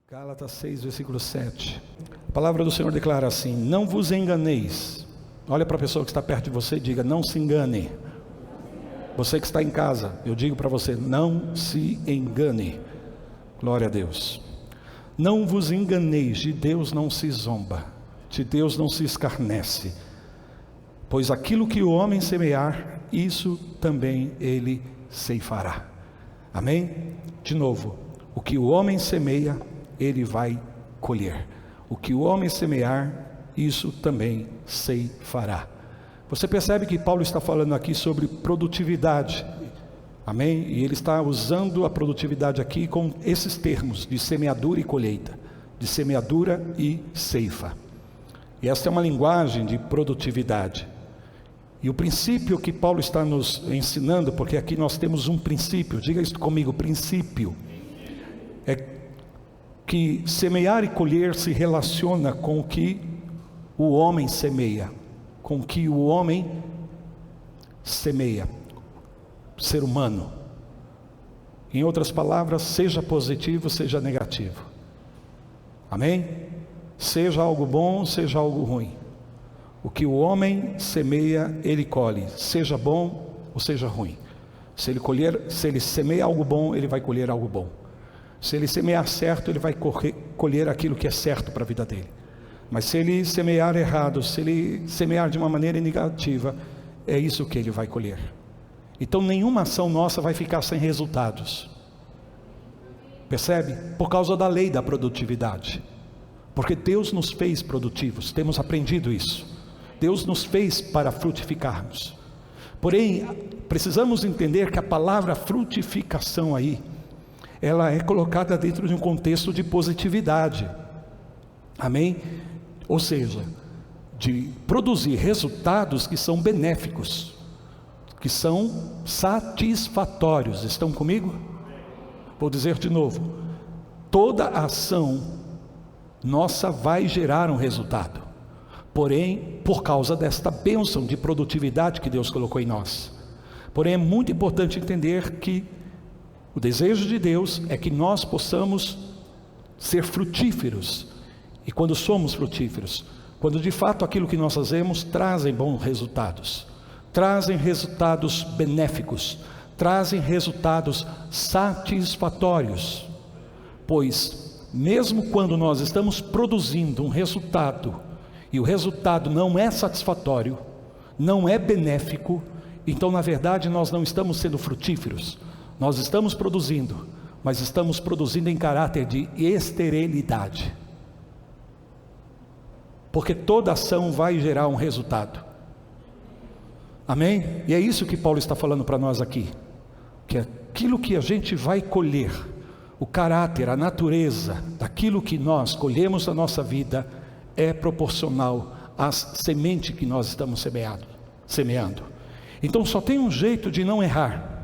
Gálatas 6, versículo 7. A palavra do Senhor declara assim: não vos enganeis. Olha para a pessoa que está perto de você e diga: não se engane. Você que está em casa, eu digo para você: não se engane. Glória a Deus. Não vos enganeis, de Deus não se zomba, de Deus não se escarnece. Pois aquilo que o homem semear, isso também ele ceifará. Amém? De novo, o que o homem semeia, ele vai colher. O que o homem semear, isso também ceifará. Você percebe que Paulo está falando aqui sobre produtividade. Amém? E ele está usando a produtividade aqui com esses termos de semeadura e colheita, de semeadura e ceifa. E essa é uma linguagem de produtividade. E o princípio que Paulo está nos ensinando, porque aqui nós temos um princípio, diga isso comigo: princípio. É que semear e colher se relaciona com o que o homem semeia, com o que o homem semeia, ser humano. Em outras palavras, seja positivo, seja negativo. Amém? Seja algo bom, seja algo ruim. O que o homem semeia, ele colhe, seja bom ou seja ruim. Se ele semeia algo bom, ele vai colher algo bom. Se ele semear certo, ele vai colher aquilo que é certo para a vida dele. Mas se ele semear errado, se ele semear de uma maneira negativa, é isso que ele vai colher. Então nenhuma ação nossa vai ficar sem resultados. Percebe? Por causa da lei da produtividade. Porque Deus nos fez produtivos, temos aprendido isso. Deus nos fez para frutificarmos. Porém, precisamos entender que a palavra frutificação aí, ela é colocada dentro de um contexto de positividade. Amém? Ou seja, de produzir resultados que são benéficos, que são satisfatórios. Estão comigo? Vou dizer de novo: toda ação nossa vai gerar um resultado, porém, por causa desta bênção de produtividade que Deus colocou em nós. Porém, é muito importante entender que o desejo de Deus é que nós possamos ser frutíferos. E quando somos frutíferos, quando de fato aquilo que nós fazemos trazem bons resultados, trazem resultados benéficos, trazem resultados satisfatórios. Pois mesmo quando nós estamos produzindo um resultado e o resultado não é satisfatório, não é benéfico, então na verdade nós não estamos sendo frutíferos. Nós estamos produzindo, mas estamos produzindo em caráter de esterilidade. Porque toda ação vai gerar um resultado. Amém? E é isso que Paulo está falando para nós aqui. Que aquilo que a gente vai colher, o caráter, a natureza daquilo que nós colhemos na nossa vida, é proporcional às sementes que nós estamos semeando. Então só tem um jeito de não errar,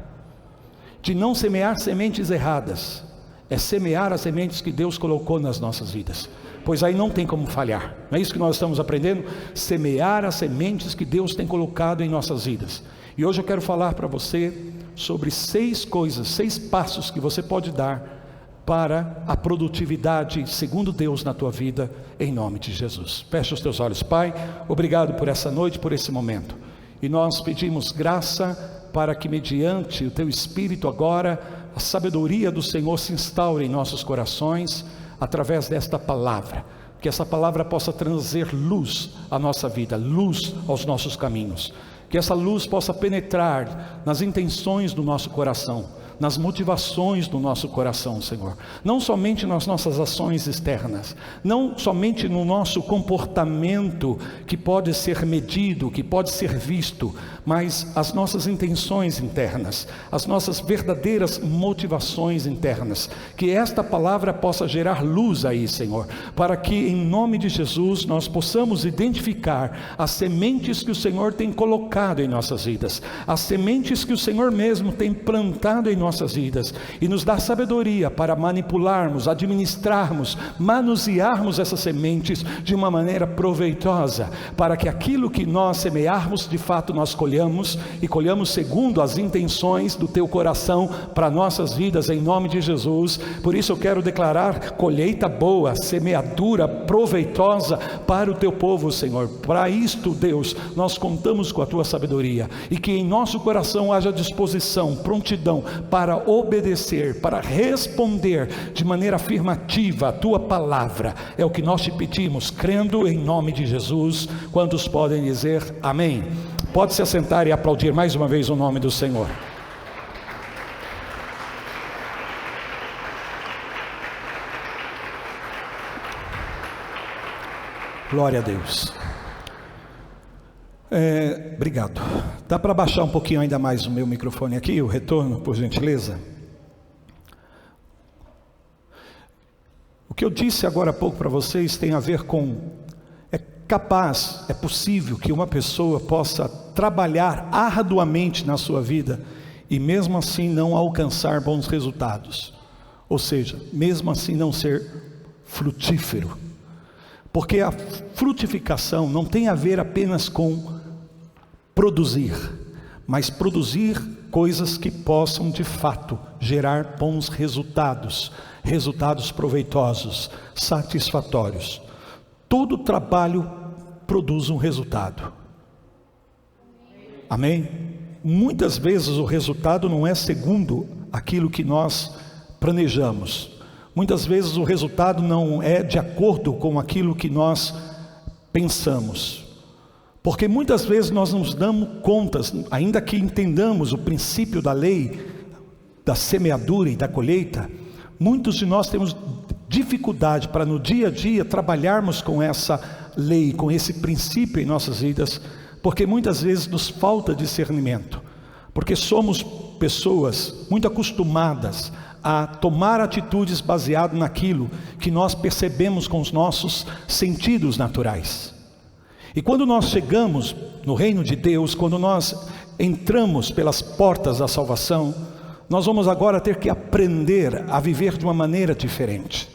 de não semear sementes erradas, é semear as sementes que Deus colocou nas nossas vidas, pois aí não tem como falhar. Não é isso que nós estamos aprendendo? Semear as sementes que Deus tem colocado em nossas vidas. E hoje eu quero falar para você sobre 6 coisas, 6 passos que você pode dar para a produtividade segundo Deus na tua vida, em nome de Jesus. Fecha os teus olhos. Pai, obrigado por essa noite, por esse momento, e nós pedimos graça para que mediante o teu Espírito agora, a sabedoria do Senhor se instaure em nossos corações, através desta palavra, que essa palavra possa trazer luz à nossa vida, luz aos nossos caminhos, que essa luz possa penetrar nas intenções do nosso coração, nas motivações do nosso coração, Senhor, não somente nas nossas ações externas, não somente no nosso comportamento que pode ser medido, que pode ser visto, mas as nossas intenções internas, as nossas verdadeiras motivações internas, que esta palavra possa gerar luz aí, Senhor, para que em nome de Jesus nós possamos identificar as sementes que o Senhor tem colocado em nossas vidas, as sementes que o Senhor mesmo tem plantado em nossas vidas e nos dá sabedoria para manipularmos, administrarmos, manusearmos essas sementes de uma maneira proveitosa, para que aquilo que nós semearmos, de fato nós colhamos, e colhamos segundo as intenções do teu coração para nossas vidas, em nome de Jesus. Por isso eu quero declarar colheita boa, semeadura proveitosa para o teu povo, Senhor. Para isto, Deus, nós contamos com a tua sabedoria, e que em nosso coração haja disposição, prontidão para obedecer, para responder de maneira afirmativa a tua palavra. É o que nós te pedimos, crendo em nome de Jesus. Quantos podem dizer amém? Pode se assentar e aplaudir mais uma vez o nome do Senhor. Glória a Deus. Obrigado. Dá para baixar um pouquinho ainda mais o meu microfone aqui, o retorno, por gentileza? O que eu disse agora há pouco para vocês tem a ver com: é possível que uma pessoa possa trabalhar arduamente na sua vida e mesmo assim não alcançar bons resultados, ou seja, mesmo assim não ser frutífero, porque a frutificação não tem a ver apenas com produzir, mas produzir coisas que possam de fato gerar bons resultados, resultados proveitosos, satisfatórios. Todo trabalho produz um resultado. Amém? Muitas vezes o resultado não é segundo aquilo que nós planejamos. Muitas vezes o resultado não é de acordo com aquilo que nós pensamos. Porque muitas vezes nós nos damos contas, ainda que entendamos o princípio da lei, da semeadura e da colheita, muitos de nós temos dificuldade para no dia a dia trabalharmos com essa lei, com esse princípio em nossas vidas, porque muitas vezes nos falta discernimento, porque somos pessoas muito acostumadas a tomar atitudes baseadas naquilo que nós percebemos com os nossos sentidos naturais. E quando nós chegamos no reino de Deus, quando nós entramos pelas portas da salvação, nós vamos agora ter que aprender a viver de uma maneira diferente.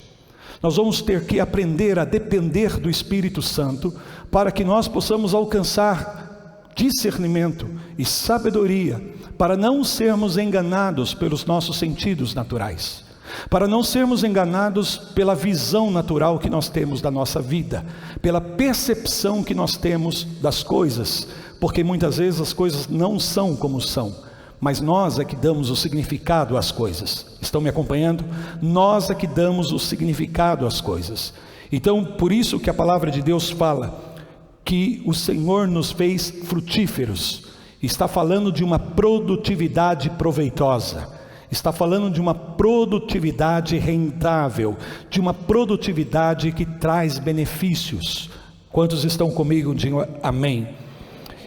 Nós vamos ter que aprender a depender do Espírito Santo para que nós possamos alcançar discernimento e sabedoria, para não sermos enganados pelos nossos sentidos naturais, para não sermos enganados pela visão natural que nós temos da nossa vida, pela percepção que nós temos das coisas, porque muitas vezes as coisas não são como são, mas nós é que damos o significado às coisas. Estão me acompanhando? Nós é que damos o significado às coisas. Então, por isso que a palavra de Deus fala que o Senhor nos fez frutíferos. Está falando de uma produtividade proveitosa, está falando de uma produtividade rentável, de uma produtividade que traz benefícios. Quantos estão comigo? Digam amém.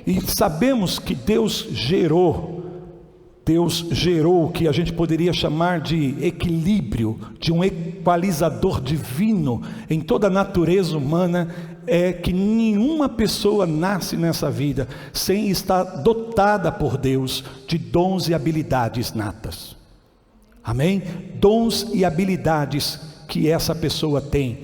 E sabemos que Deus gerou o que a gente poderia chamar de equilíbrio, de um equalizador divino em toda a natureza humana. É que nenhuma pessoa nasce nessa vida sem estar dotada por Deus de dons e habilidades natas. Amém? Dons e habilidades que essa pessoa tem.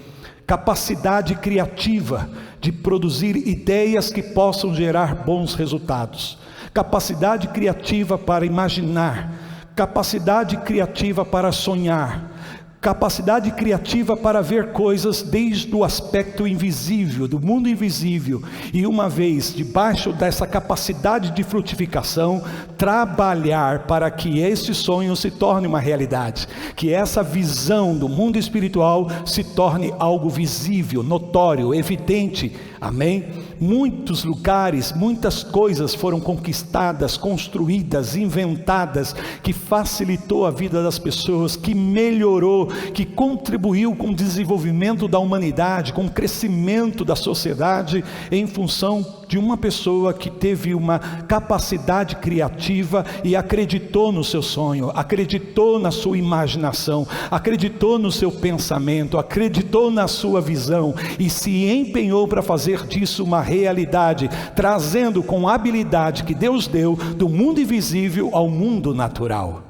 Capacidade criativa de produzir ideias que possam gerar bons resultados. Capacidade criativa para imaginar. Capacidade criativa para sonhar. Capacidade criativa para ver coisas desde o aspecto invisível, do mundo invisível, e uma vez debaixo dessa capacidade de frutificação, trabalhar para que esse sonho se torne uma realidade, que essa visão do mundo espiritual se torne algo visível, notório, evidente. Amém? Muitos lugares, muitas coisas foram conquistadas, construídas, inventadas, que facilitou a vida das pessoas, que melhorou, que contribuiu com o desenvolvimento da humanidade, com o crescimento da sociedade, em função de uma pessoa que teve uma capacidade criativa e acreditou no seu sonho, acreditou na sua imaginação, acreditou no seu pensamento, acreditou na sua visão e se empenhou para fazer disso uma realidade, trazendo com a habilidade que Deus deu do mundo invisível ao mundo natural.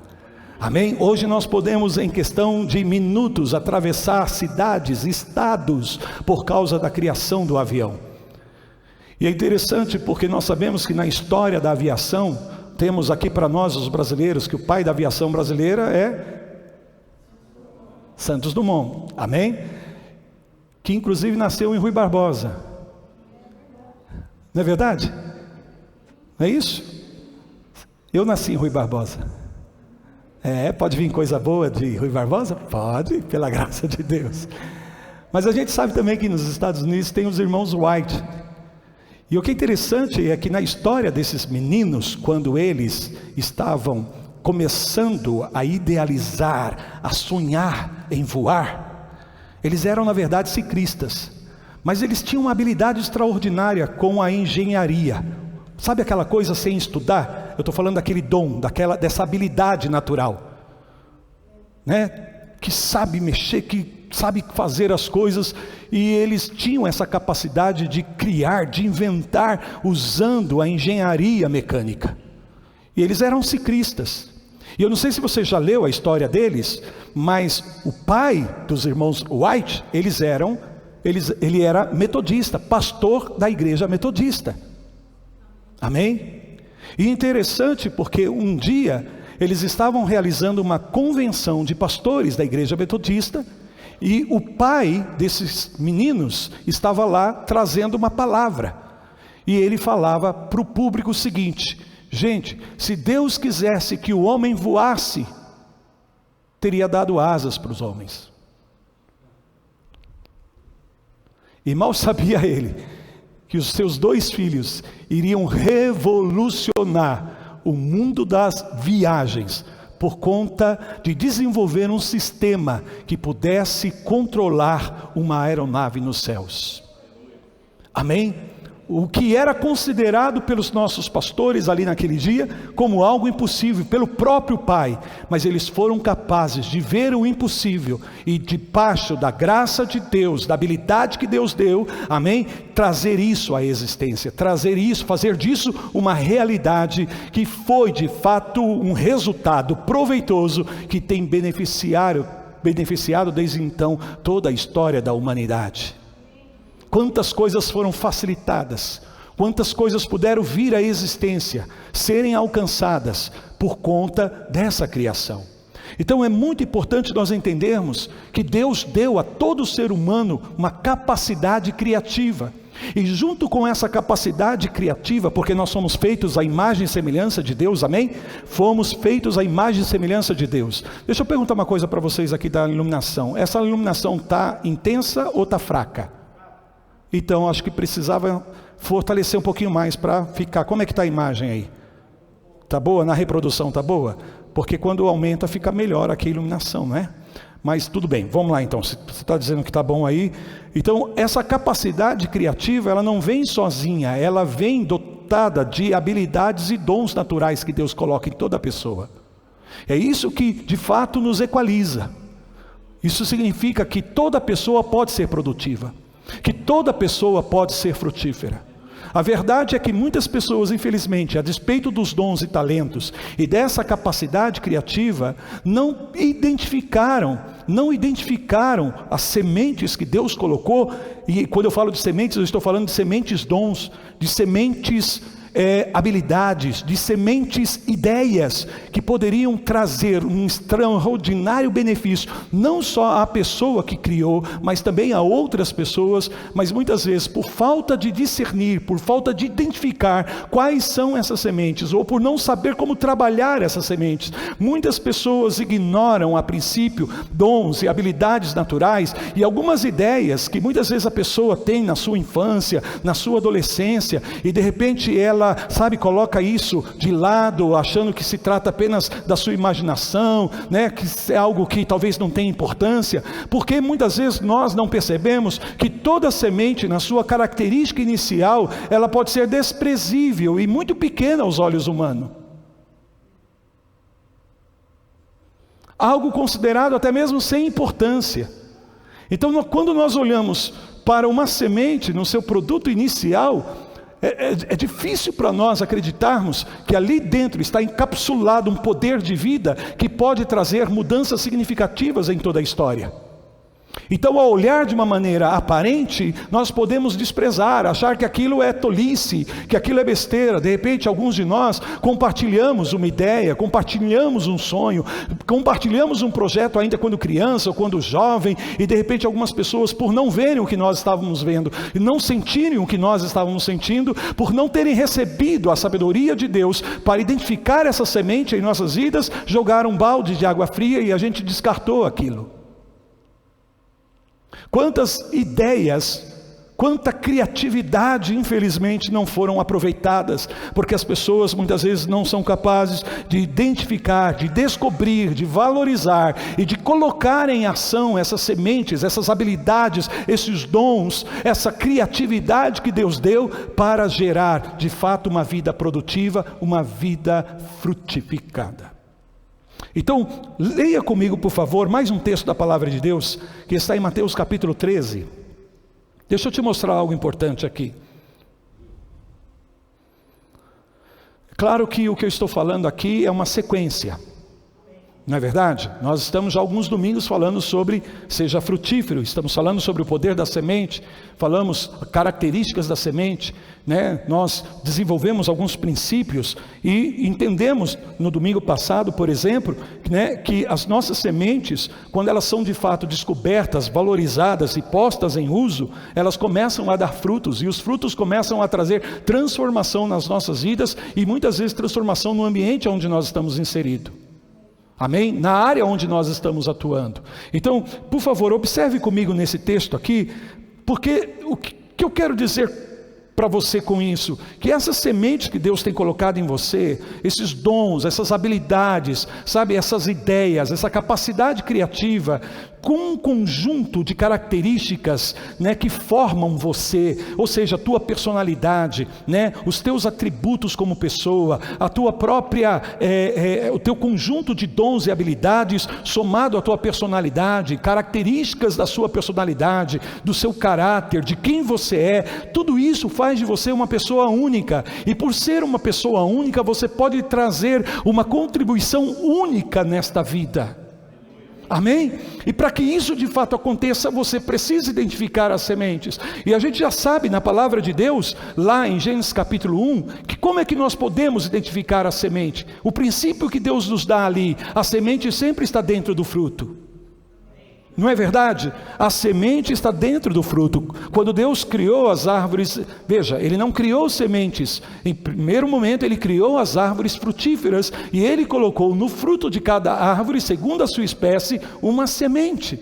Amém? Hoje nós podemos, em questão de minutos, atravessar cidades, estados, por causa da criação do avião. E é interessante porque nós sabemos que na história da aviação, temos aqui para nós, os brasileiros, que o pai da aviação brasileira é Santos Dumont. Amém? Que inclusive nasceu em Rui Barbosa. Não é verdade? Não é isso? Eu nasci em Rui Barbosa. Pode vir coisa boa de Rui Barbosa? Pode, pela graça de Deus. Mas a gente sabe também que nos Estados Unidos tem os irmãos White. E o que é interessante é que na história desses meninos, quando eles estavam começando a idealizar, a sonhar em voar, eles eram na verdade ciclistas, mas eles tinham uma habilidade extraordinária com a engenharia. Sabe aquela coisa sem estudar? Eu estou falando daquele dom, dessa habilidade natural, né? Que sabe mexer, que sabe fazer as coisas, e eles tinham essa capacidade de criar, de inventar, usando a engenharia mecânica. E eles eram ciclistas. E eu não sei se você já leu a história deles, mas o pai dos irmãos White, ele era metodista, pastor da igreja metodista. Amém? E interessante porque um dia eles estavam realizando uma convenção de pastores da igreja metodista, e o pai desses meninos estava lá trazendo uma palavra, e ele falava para o público o seguinte: gente, se Deus quisesse que o homem voasse, teria dado asas para os homens. E mal sabia ele que os seus 2 filhos iriam revolucionar o mundo das viagens, por conta de desenvolver um sistema que pudesse controlar uma aeronave nos céus. Amém? O que era considerado pelos nossos pastores ali naquele dia como algo impossível, pelo próprio pai, mas eles foram capazes de ver o impossível, e debaixo da graça de Deus, da habilidade que Deus deu, amém? Trazer isso à existência, trazer isso, fazer disso uma realidade, que foi de fato um resultado proveitoso, que tem beneficiado desde então toda a história da humanidade. Quantas coisas foram facilitadas, quantas coisas puderam vir à existência, serem alcançadas por conta dessa criação. Então é muito importante nós entendermos que Deus deu a todo ser humano uma capacidade criativa, e junto com essa capacidade criativa, porque nós somos feitos à imagem e semelhança de Deus, amém? Fomos feitos à imagem e semelhança de Deus. Deixa eu perguntar uma coisa para vocês aqui da iluminação: essa iluminação está intensa ou está fraca? Então acho que precisava fortalecer um pouquinho mais para ficar. Como é que está a imagem aí? Está boa? Na reprodução está boa? Porque quando aumenta fica melhor aqui a iluminação, não é? Mas tudo bem, vamos lá então. Se você está dizendo que está bom aí, então essa capacidade criativa, ela não vem sozinha, ela vem dotada de habilidades e dons naturais que Deus coloca em toda pessoa. É isso que de fato nos equaliza. Isso significa que toda pessoa pode ser produtiva, que toda pessoa pode ser frutífera. A verdade é que muitas pessoas, infelizmente, a despeito dos dons e talentos e dessa capacidade criativa, não identificaram as sementes que Deus colocou. E quando eu falo de sementes, eu estou falando de sementes dons, de sementes habilidades, de sementes ideias, que poderiam trazer um extraordinário benefício, não só à pessoa que criou, mas também a outras pessoas. Mas muitas vezes, por falta de discernir, por falta de identificar quais são essas sementes, ou por não saber como trabalhar essas sementes, muitas pessoas ignoram a princípio dons e habilidades naturais, e algumas ideias que muitas vezes a pessoa tem na sua infância, na sua adolescência, e de repente ela, coloca isso de lado, achando que se trata apenas da sua imaginação, né? Que é algo que talvez não tenha importância, porque muitas vezes nós não percebemos que toda semente, na sua característica inicial, ela pode ser desprezível e muito pequena aos olhos humanos. Algo considerado até mesmo sem importância. Então, quando nós olhamos para uma semente no seu produto inicial, É difícil para nós acreditarmos que ali dentro está encapsulado um poder de vida que pode trazer mudanças significativas em toda a história. Então, ao olhar de uma maneira aparente, nós podemos desprezar, achar que aquilo é tolice, que aquilo é besteira. De repente, alguns de nós compartilhamos uma ideia, compartilhamos um sonho, compartilhamos um projeto ainda quando criança ou quando jovem, e de repente algumas pessoas, por não verem o que nós estávamos vendo, e não sentirem o que nós estávamos sentindo, por não terem recebido a sabedoria de Deus para identificar essa semente em nossas vidas, jogaram um balde de água fria e a gente descartou aquilo. Quantas ideias, quanta criatividade, infelizmente, não foram aproveitadas, porque as pessoas muitas vezes não são capazes de identificar, de descobrir, de valorizar e de colocar em ação essas sementes, essas habilidades, esses dons, essa criatividade que Deus deu para gerar, de fato, uma vida produtiva, uma vida frutificada. Então, leia comigo, por favor, mais um texto da palavra de Deus, que está em Mateus capítulo 13. Deixa eu te mostrar algo importante aqui. Claro que o que eu estou falando aqui é uma sequência, não é verdade? Nós estamos já alguns domingos falando sobre seja frutífero, estamos falando sobre o poder da semente, falamos características da semente, né? Nós desenvolvemos alguns princípios e entendemos no domingo passado, por exemplo, né, que as nossas sementes, quando elas são de fato descobertas, valorizadas e postas em uso, elas começam a dar frutos, e os frutos começam a trazer transformação nas nossas vidas e muitas vezes transformação no ambiente onde nós estamos inseridos. Amém? Na área onde nós estamos atuando. Então, por favor, observe comigo nesse texto aqui, porque o que eu quero dizer para você com isso, que essas sementes que Deus tem colocado em você, esses dons, essas habilidades, sabe, essas ideias, essa capacidade criativa, com um conjunto de características, né, que formam você, ou seja, a tua personalidade, né, os teus atributos como pessoa, a tua própria, o teu conjunto de dons e habilidades, somado à tua personalidade, características da sua personalidade, do seu caráter, de quem você é, tudo isso faz de você uma pessoa única, e por ser uma pessoa única, você pode trazer uma contribuição única nesta vida. Amém? E para que isso de fato aconteça, você precisa identificar as sementes. E a gente já sabe na palavra de Deus, lá em Gênesis capítulo 1, que como é que nós podemos identificar a semente? O princípio que Deus nos dá ali, a semente sempre está dentro do fruto. Não é verdade? A semente está dentro do fruto. Quando Deus criou as árvores, veja, Ele não criou sementes. Em primeiro momento Ele criou as árvores frutíferas e Ele colocou no fruto de cada árvore, segundo a sua espécie, uma semente.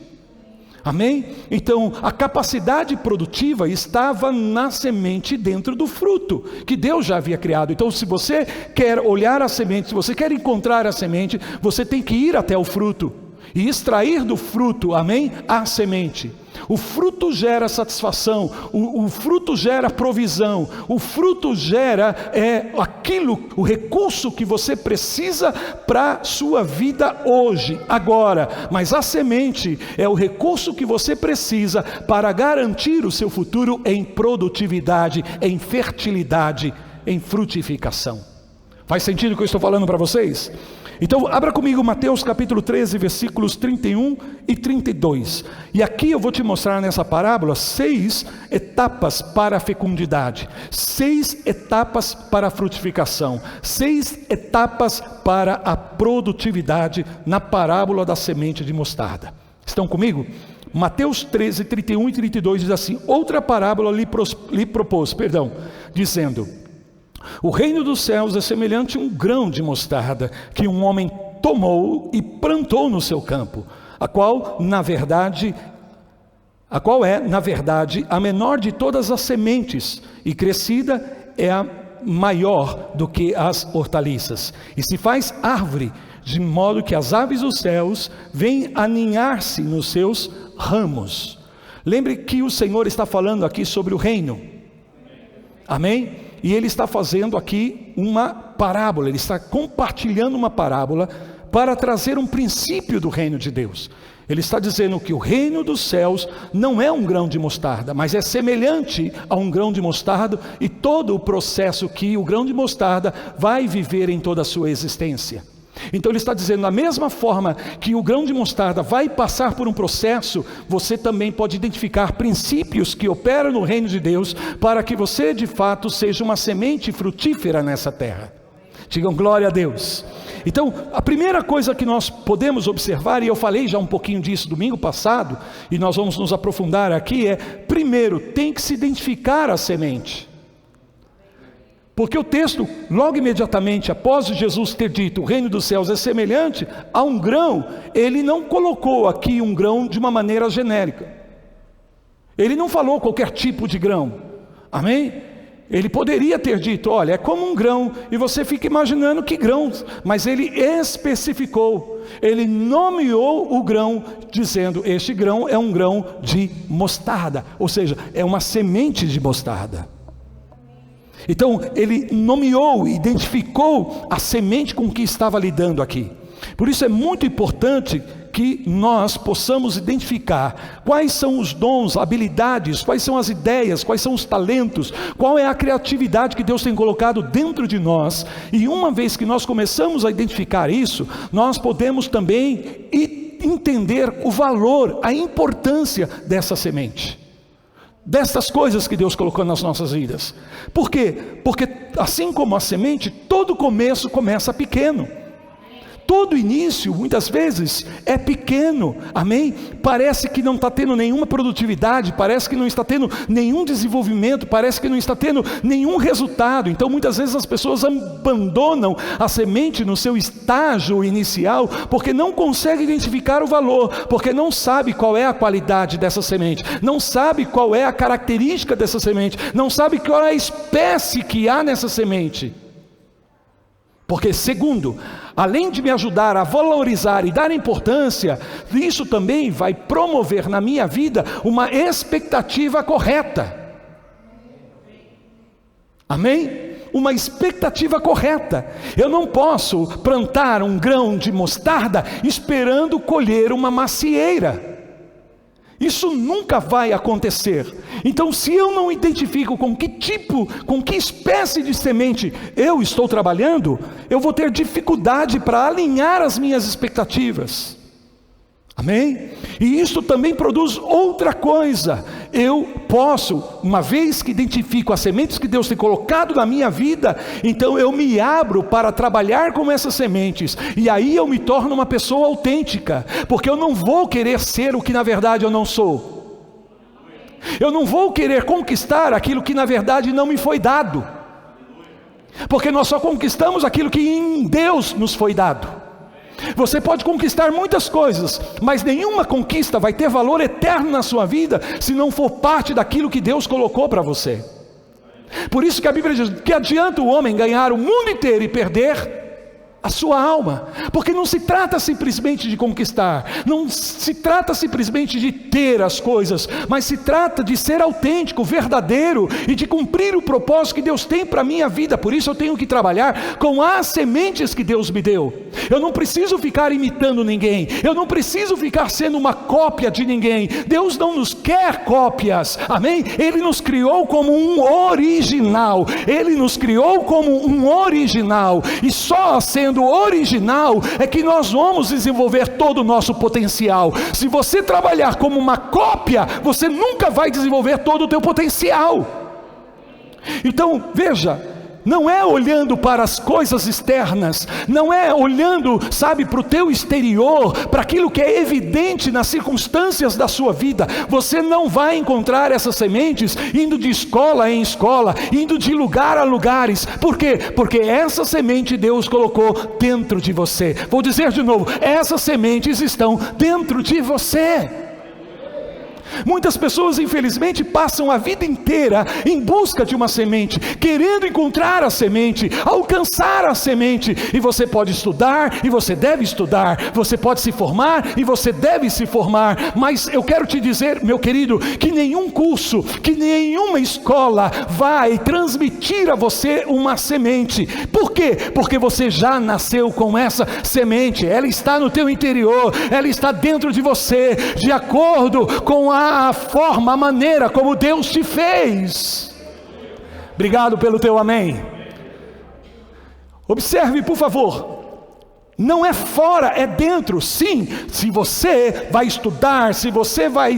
Amém? Então, a capacidade produtiva estava na semente dentro do fruto, que Deus já havia criado. Então, se você quer olhar a semente, se você quer encontrar a semente, você tem que ir até o fruto e extrair do fruto, amém, a semente. O fruto gera satisfação, o fruto gera provisão, o fruto gera aquilo, o recurso que você precisa para a sua vida hoje, agora. Mas a semente é o recurso que você precisa para garantir o seu futuro em produtividade, em fertilidade, em frutificação. Faz sentido o que eu estou falando para vocês? Então, abra comigo Mateus capítulo 13, versículos 31 e 32. E aqui eu vou te mostrar nessa parábola 6 etapas para a fecundidade, 6 etapas para a frutificação, 6 etapas para a produtividade na parábola da semente de mostarda. Estão comigo? Mateus 13, 31 e 32 diz assim: outra parábola lhe propôs, dizendo: o reino dos céus é semelhante a um grão de mostarda que um homem tomou e plantou no seu campo, a qual é, na verdade, a menor de todas as sementes, e crescida é a maior do que as hortaliças, e se faz árvore, de modo que as aves dos céus vêm aninhar-se nos seus ramos. Lembre que o Senhor está falando aqui sobre o reino. Amém? E Ele está fazendo aqui uma parábola, Ele está compartilhando uma parábola para trazer um princípio do reino de Deus. Ele está dizendo que o reino dos céus não é um grão de mostarda, mas é semelhante a um grão de mostarda e todo o processo que o grão de mostarda vai viver em toda a sua existência. Então ele está dizendo, da mesma forma que o grão de mostarda vai passar por um processo, você também pode identificar princípios que operam no reino de Deus, para que você de fato seja uma semente frutífera nessa terra. Digam glória a Deus. Então, a primeira coisa que nós podemos observar, e eu falei já um pouquinho disso domingo passado, e nós vamos nos aprofundar aqui, é, primeiro, tem que se identificar a semente. Porque o texto, logo imediatamente após Jesus ter dito, o reino dos céus é semelhante a um grão, ele não colocou aqui um grão de uma maneira genérica. Ele não falou qualquer tipo de grão. Amém? Ele poderia ter dito, olha, é como um grão, e você fica imaginando que grãos, mas ele especificou, ele nomeou o grão, dizendo, este grão é um grão de mostarda, ou seja, é uma semente de mostarda. Então ele nomeou, identificou a semente com que estava lidando aqui. Por isso é muito importante que nós possamos identificar quais são os dons, habilidades, quais são as ideias, quais são os talentos, qual é a criatividade que Deus tem colocado dentro de nós. E uma vez que nós começamos a identificar isso, nós podemos também entender o valor, a importância dessa semente, dessas coisas que Deus colocou nas nossas vidas. Por quê? Porque assim como a semente, todo começo começa pequeno. Todo início, muitas vezes, é pequeno, amém? Parece que não está tendo nenhuma produtividade, parece que não está tendo nenhum desenvolvimento, parece que não está tendo nenhum resultado. Então muitas vezes as pessoas abandonam a semente no seu estágio inicial, porque não conseguem identificar o valor, porque não sabe qual é a qualidade dessa semente, não sabe qual é a característica dessa semente, não sabe qual é a espécie que há nessa semente. Porque segundo, além de me ajudar a valorizar e dar importância, isso também vai promover na minha vida uma expectativa correta. Amém? Uma expectativa correta. Eu não posso plantar um grão de mostarda esperando colher uma macieira. Isso nunca vai acontecer. Então, se eu não identifico com que tipo, com que espécie de semente eu estou trabalhando, eu vou ter dificuldade para alinhar as minhas expectativas. Amém? E isso também produz outra coisa. Eu posso, uma vez que identifico as sementes que Deus tem colocado na minha vida, então eu me abro para trabalhar com essas sementes, e aí eu me torno uma pessoa autêntica, porque eu não vou querer ser o que na verdade eu não sou. Eu não vou querer conquistar aquilo que na verdade não me foi dado, porque nós só conquistamos aquilo que em Deus nos foi dado. Você pode conquistar muitas coisas, mas nenhuma conquista vai ter valor eterno na sua vida se não for parte daquilo que Deus colocou para você. Por isso que a Bíblia diz que adianta o homem ganhar o mundo inteiro e perder a sua alma, porque não se trata simplesmente de conquistar, não se trata simplesmente de ter as coisas, mas se trata de ser autêntico, verdadeiro e de cumprir o propósito que Deus tem para a minha vida. Por isso eu tenho que trabalhar com as sementes que Deus me deu. Eu não preciso ficar imitando ninguém, eu não preciso ficar sendo uma cópia de ninguém. Deus não nos quer cópias, amém? Ele nos criou como um original, Ele nos criou como um original, e só sendo original é que nós vamos desenvolver todo o nosso potencial. Se você trabalhar como uma cópia, você nunca vai desenvolver todo o teu potencial. Então veja, não é olhando para as coisas externas, não é olhando, sabe, para o teu exterior, para aquilo que é evidente nas circunstâncias da sua vida. Você não vai encontrar essas sementes indo de escola em escola, indo de lugar a lugares. Por quê? Porque essa semente Deus colocou dentro de você. Vou dizer de novo, essas sementes estão dentro de você. Muitas pessoas, infelizmente, passam a vida inteira em busca de uma semente, querendo encontrar a semente, alcançar a semente. E você pode estudar, e você deve estudar, você pode se formar, e você deve se formar, mas eu quero te dizer, meu querido, que nenhum curso, que nenhuma escola vai transmitir a você uma semente. Por quê? Porque você já nasceu com essa semente, ela está no teu interior, ela está dentro de você, de acordo com a forma, a maneira como Deus te fez. Obrigado pelo teu amém. Observe, por favor, não é fora, é dentro. Sim, se você vai estudar, se você vai,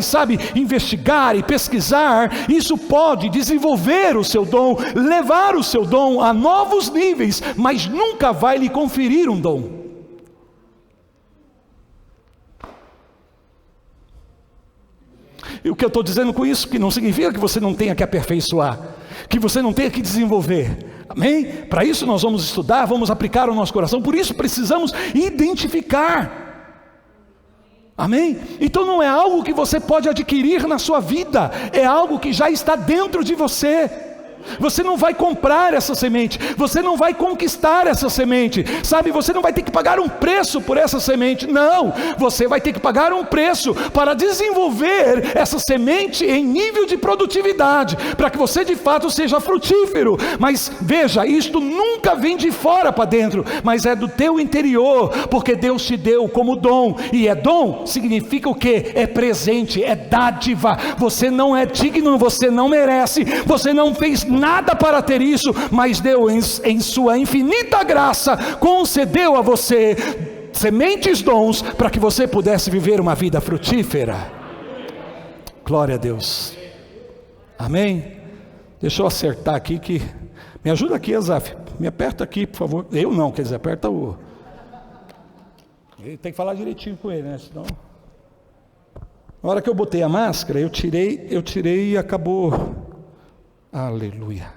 investigar e pesquisar, isso pode desenvolver o seu dom, levar o seu dom a novos níveis, mas nunca vai lhe conferir um dom. E o que eu estou dizendo com isso, que não significa que você não tenha que aperfeiçoar, que você não tenha que desenvolver. Amém? Para isso nós vamos estudar, vamos aplicar o nosso coração, por isso precisamos identificar. Amém? Então não é algo que você pode adquirir na sua vida, é algo que já está dentro de você. Você não vai comprar essa semente, você não vai conquistar essa semente, você não vai ter que pagar um preço por essa semente, não, você vai ter que pagar um preço para desenvolver essa semente em nível de produtividade, para que você de fato seja frutífero. Mas veja, isto nunca vem de fora para dentro, mas é do teu interior, porque Deus te deu como dom, e dom significa o quê? É presente, é dádiva. Você não é digno, você não merece, você não fez nada para ter isso, mas Deus em sua infinita graça concedeu a você sementes, dons, para que você pudesse viver uma vida frutífera. Glória a Deus. Amém? Deixa eu acertar aqui, que me ajuda aqui, Azaf, me aperta aqui, por favor. Eu não, quer dizer, aperta o... Ele tem que falar direitinho com ele, né? Senão... Na hora que eu botei a máscara, eu tirei e acabou... Aleluia.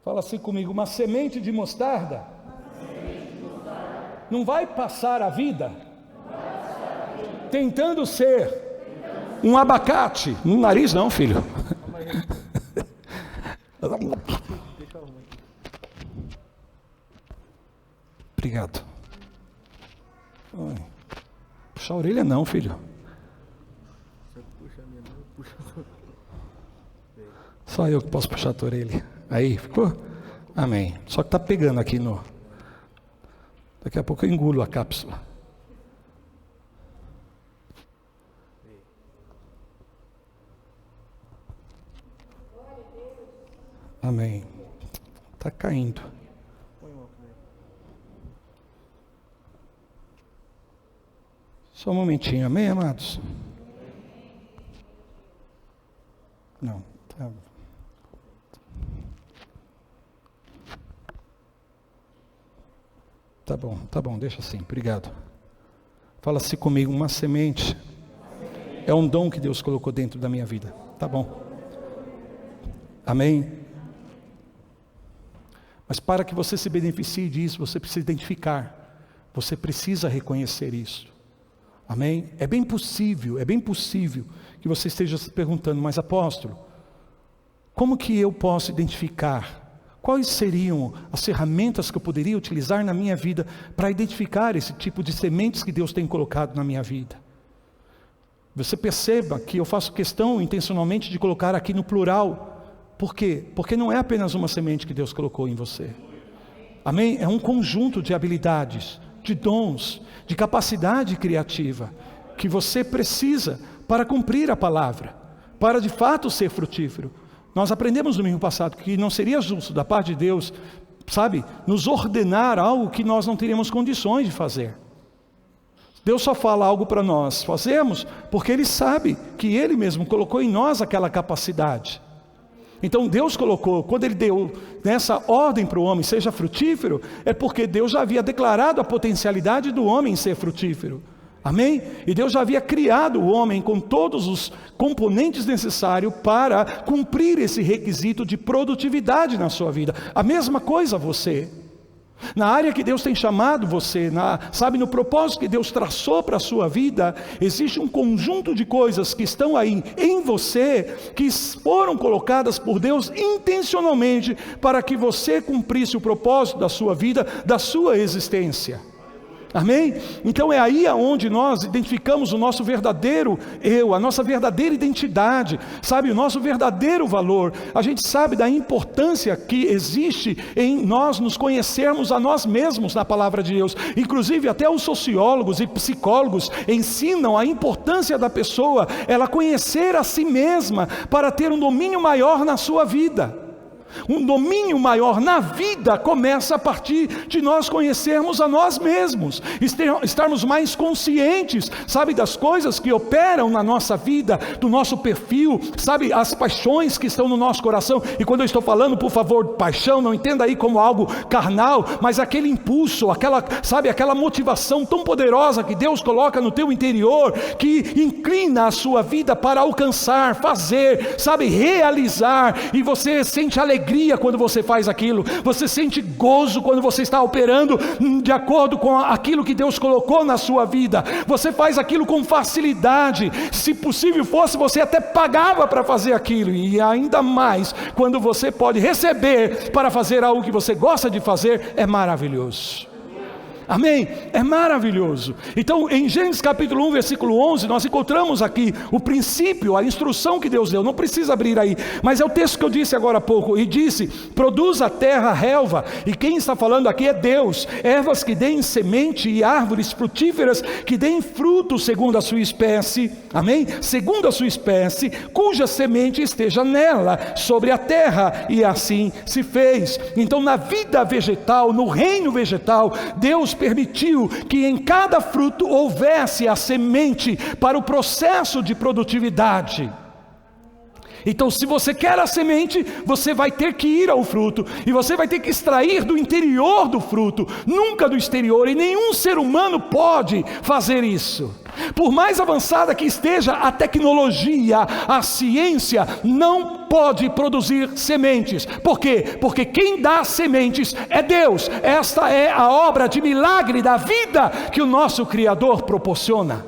Fala assim comigo: uma semente de mostarda não vai passar a vida tentando ser um abacate. No nariz não, filho. Obrigado. Puxa a orelha não, filho. Só eu que posso puxar a tua orelha. Aí, ficou? Amém. Só que está pegando aqui no... Daqui a pouco eu engulo a cápsula. Amém. Está caindo. Só um momentinho. Amém, amados? Não. Tá bom, deixa assim, obrigado. Fala-se comigo: uma semente é um dom que Deus colocou dentro da minha vida. Tá bom. Amém? Mas para que você se beneficie disso, você precisa identificar, você precisa reconhecer isso. Amém? É bem possível que você esteja se perguntando: mas apóstolo, como que eu posso identificar? Quais seriam as ferramentas que eu poderia utilizar na minha vida para identificar esse tipo de sementes que Deus tem colocado na minha vida? Você perceba que eu faço questão intencionalmente de colocar aqui no plural. Por quê? Porque não é apenas uma semente que Deus colocou em você. Amém? É um conjunto de habilidades, de dons, de capacidade criativa que você precisa para cumprir a palavra, para de fato ser frutífero. Nós aprendemos no domingo passado que não seria justo da parte de Deus, nos ordenar algo que nós não teríamos condições de fazer. Deus só fala algo para nós fazermos porque Ele sabe que Ele mesmo colocou em nós aquela capacidade. Então Deus colocou, quando Ele deu nessa ordem para o homem, seja frutífero, é porque Deus já havia declarado a potencialidade do homem ser frutífero. Amém? E Deus já havia criado o homem com todos os componentes necessários para cumprir esse requisito de produtividade na sua vida. A mesma coisa você. Na área que Deus tem chamado você, no propósito que Deus traçou para a sua vida, existe um conjunto de coisas que estão aí em você, que foram colocadas por Deus intencionalmente para que você cumprisse o propósito da sua vida, da sua existência. Amém? Então é aí aonde nós identificamos o nosso verdadeiro eu, a nossa verdadeira identidade, o nosso verdadeiro valor. A gente sabe da importância que existe em nós nos conhecermos a nós mesmos na palavra de Deus. Inclusive até os sociólogos e psicólogos ensinam a importância da pessoa, ela conhecer a si mesma para ter um domínio maior na sua vida. Um domínio maior na vida começa a partir de nós conhecermos a nós mesmos, estarmos mais conscientes, das coisas que operam na nossa vida, do nosso perfil, as paixões que estão no nosso coração. E quando eu estou falando, por favor, paixão, não entenda aí como algo carnal, mas aquele impulso, aquela motivação tão poderosa que Deus coloca no teu interior, que inclina a sua vida para alcançar, fazer, realizar, e você sente alegria quando você faz aquilo, você sente gozo quando você está operando de acordo com aquilo que Deus colocou na sua vida, você faz aquilo com facilidade. Se possível fosse, você até pagava para fazer aquilo, e ainda mais quando você pode receber para fazer algo que você gosta de fazer, é maravilhoso. Amém? É maravilhoso. Então em Gênesis capítulo 1 versículo 11 nós encontramos aqui o princípio, a instrução que Deus deu. Não precisa abrir aí, mas é o texto que eu disse agora há pouco. E disse: produz a terra relva. E quem está falando aqui é Deus. Ervas que deem semente e árvores frutíferas que deem fruto segundo a sua espécie. Amém? Segundo a sua espécie, cuja semente esteja nela, sobre a terra. E assim se fez. Então na vida vegetal, no reino vegetal, Deus permitiu que em cada fruto houvesse a semente para o processo de produtividade. Então, se você quer a semente, você vai ter que ir ao fruto, e você vai ter que extrair do interior do fruto, nunca do exterior, e nenhum ser humano pode fazer isso. Por mais avançada que esteja a tecnologia, a ciência não pode produzir sementes. Por quê? Porque quem dá sementes é Deus. Esta é a obra de milagre da vida que o nosso Criador proporciona.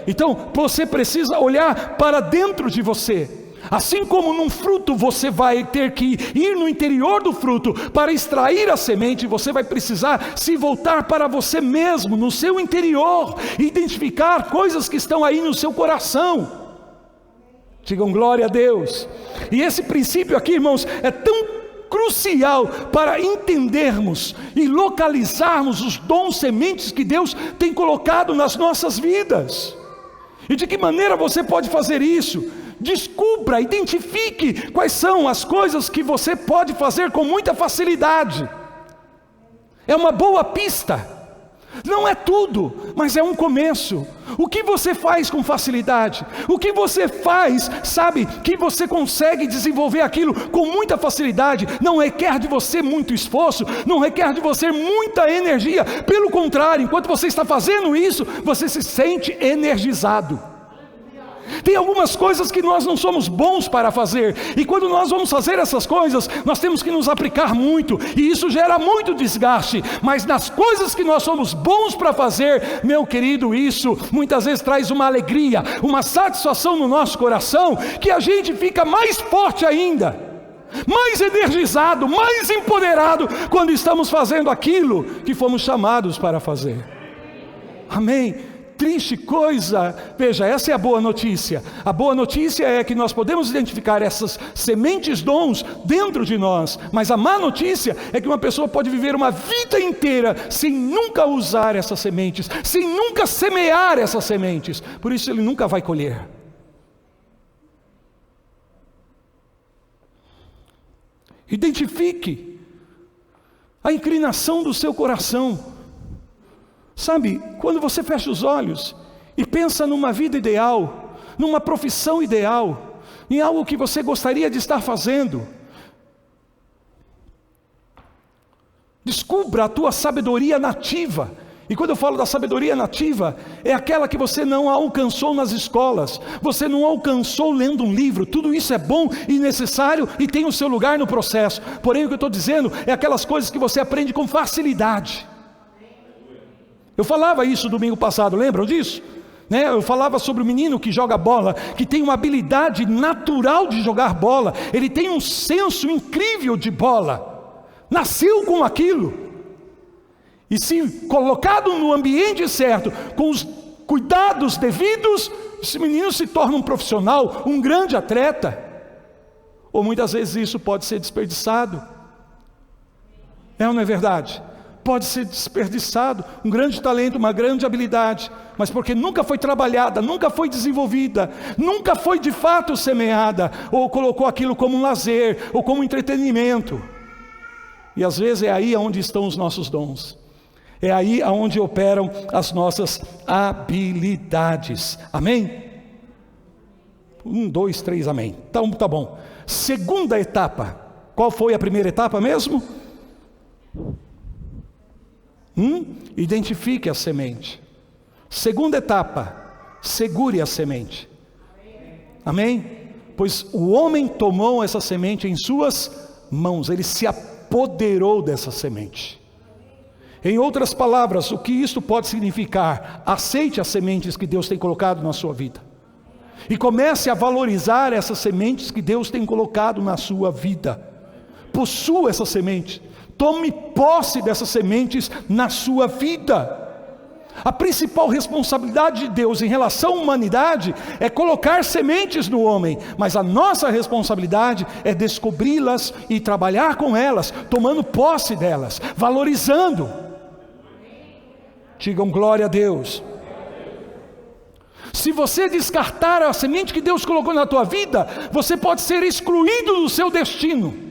Então você precisa olhar para dentro de você. Assim como num fruto você vai ter que ir no interior do fruto para extrair a semente, você vai precisar se voltar para você mesmo, no seu interior, identificar coisas que estão aí no seu coração. Digam glória a Deus. E esse princípio aqui, irmãos, é tão crucial para entendermos e localizarmos os dons, sementes que Deus tem colocado nas nossas vidas. E de que maneira você pode fazer isso? Descubra, identifique quais são as coisas que você pode fazer com muita facilidade. É uma boa pista. Não é tudo, mas é um começo. O que você faz com facilidade? O que você faz, que você consegue desenvolver aquilo com muita facilidade? Não requer de você muito esforço, não requer de você muita energia. Pelo contrário, enquanto você está fazendo isso, você se sente energizado. Tem algumas coisas que nós não somos bons para fazer, e quando nós vamos fazer essas coisas, nós temos que nos aplicar muito, e isso gera muito desgaste. Mas nas coisas que nós somos bons para fazer, meu querido, isso muitas vezes traz uma alegria, uma satisfação no nosso coração, que a gente fica mais forte ainda, mais energizado, mais empoderado, quando estamos fazendo aquilo que fomos chamados para fazer. Amém? Triste coisa, veja, essa é a boa notícia. A boa notícia é que nós podemos identificar essas sementes, dons dentro de nós. Mas a má notícia é que uma pessoa pode viver uma vida inteira sem nunca usar essas sementes, sem nunca semear essas sementes. Por isso ele nunca vai colher. Identifique a inclinação do seu coração. Quando você fecha os olhos e pensa numa vida ideal, numa profissão ideal, em algo que você gostaria de estar fazendo, descubra a tua sabedoria nativa E quando eu falo da sabedoria nativa, é aquela que você não alcançou nas escolas, você não alcançou lendo um livro. Tudo isso é bom e necessário e tem o seu lugar no processo. Porém, o que eu estou dizendo é aquelas coisas que você aprende com facilidade. Eu falava isso domingo passado, lembram disso? Eu falava sobre o menino que joga bola, que tem uma habilidade natural de jogar bola. Ele tem um senso incrível de bola, nasceu com aquilo. E se colocado no ambiente certo, com os cuidados devidos, esse menino se torna um profissional, um grande atleta. Ou muitas vezes isso pode ser desperdiçado. É ou não é verdade? Pode ser desperdiçado, um grande talento, uma grande habilidade, mas porque nunca foi trabalhada, nunca foi desenvolvida, nunca foi de fato semeada, ou colocou aquilo como um lazer, ou como entretenimento. E às vezes é aí onde estão os nossos dons. É aí onde operam as nossas habilidades. Amém? 1, 2, 3, amém. Então tá bom. Segunda etapa. Qual foi a primeira etapa mesmo? Identifique a semente. Segunda etapa. Segure a semente. Amém? Pois o homem tomou essa semente em suas mãos. Ele se apoderou dessa semente. Em outras palavras, o que isto pode significar? Aceite as sementes que Deus tem colocado na sua vida. E comece a valorizar essas sementes que Deus tem colocado na sua vida. Possua essa semente. Tome posse dessas sementes na sua vida. A principal responsabilidade de Deus em relação à humanidade é colocar sementes no homem, mas a nossa responsabilidade é descobri-las e trabalhar com elas, tomando posse delas, valorizando. Digam glória a Deus. Se você descartar a semente que Deus colocou na tua vida, você pode ser excluído do seu destino.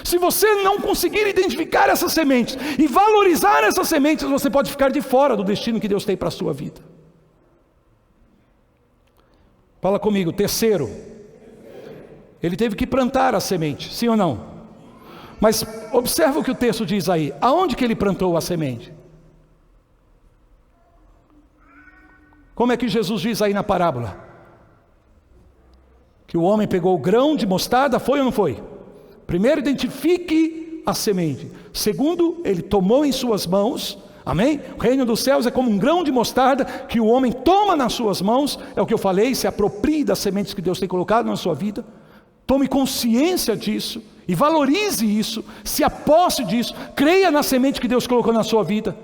Se você não conseguir identificar essas sementes e valorizar essas sementes, você pode ficar de fora do destino que Deus tem para a sua vida. Fala comigo. Terceiro, ele teve que plantar a semente, sim ou não? Mas observa o que o texto diz aí. Aonde que ele plantou a semente? Como é que Jesus diz aí na parábola? Que o homem pegou o grão de mostarda, foi ou não foi? Primeiro, identifique a semente. Segundo, ele tomou em suas mãos. Amém? O reino dos céus é como um grão de mostarda que o homem toma nas suas mãos. É o que eu falei, se aproprie das sementes que Deus tem colocado na sua vida. Tome consciência disso e valorize isso, se aposse disso, creia na semente que Deus colocou na sua vida.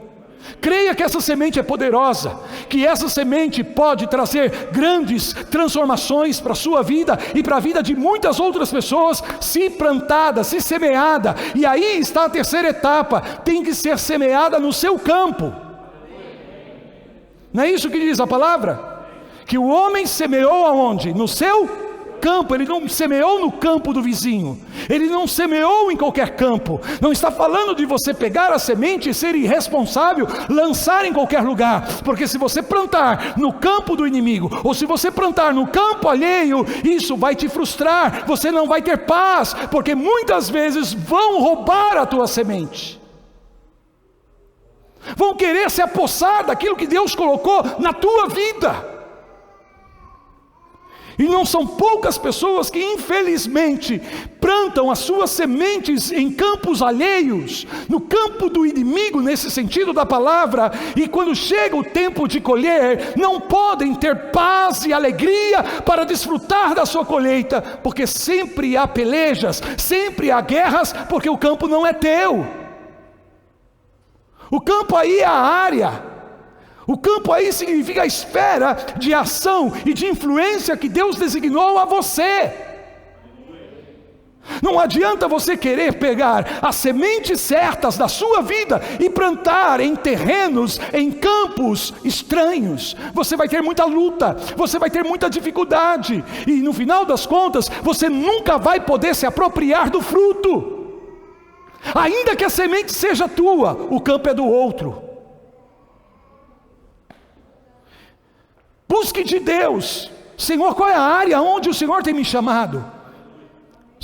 Creia que essa semente é poderosa, que essa semente pode trazer grandes transformações para a sua vida e para a vida de muitas outras pessoas, se plantada, se semeada. E aí está a terceira etapa, tem que ser semeada no seu campo. Não é isso que diz a palavra? Que o homem semeou aonde? No seu campo. Ele não semeou no campo do vizinho, ele não semeou em qualquer campo. Não está falando de você pegar a semente e ser irresponsável, lançar em qualquer lugar, porque se você plantar no campo do inimigo, ou se você plantar no campo alheio, isso vai te frustrar, você não vai ter paz, porque muitas vezes vão roubar a tua semente, vão querer se apossar daquilo que Deus colocou na tua vida. E não são poucas pessoas que infelizmente plantam as suas sementes em campos alheios, no campo do inimigo, nesse sentido da palavra, e quando chega o tempo de colher, não podem ter paz e alegria para desfrutar da sua colheita, porque sempre há pelejas, sempre há guerras, porque o campo não é teu. O campo aí é a área. O campo aí significa a esfera de ação e de influência que Deus designou a você. Não adianta você querer pegar as sementes certas da sua vida e plantar em terrenos, em campos estranhos. Você vai ter muita luta, você vai ter muita dificuldade, e no final das contas, você nunca vai poder se apropriar do fruto. Ainda que a semente seja tua, o campo é do outro. Busque de Deus. Senhor, qual é a área onde o Senhor tem me chamado?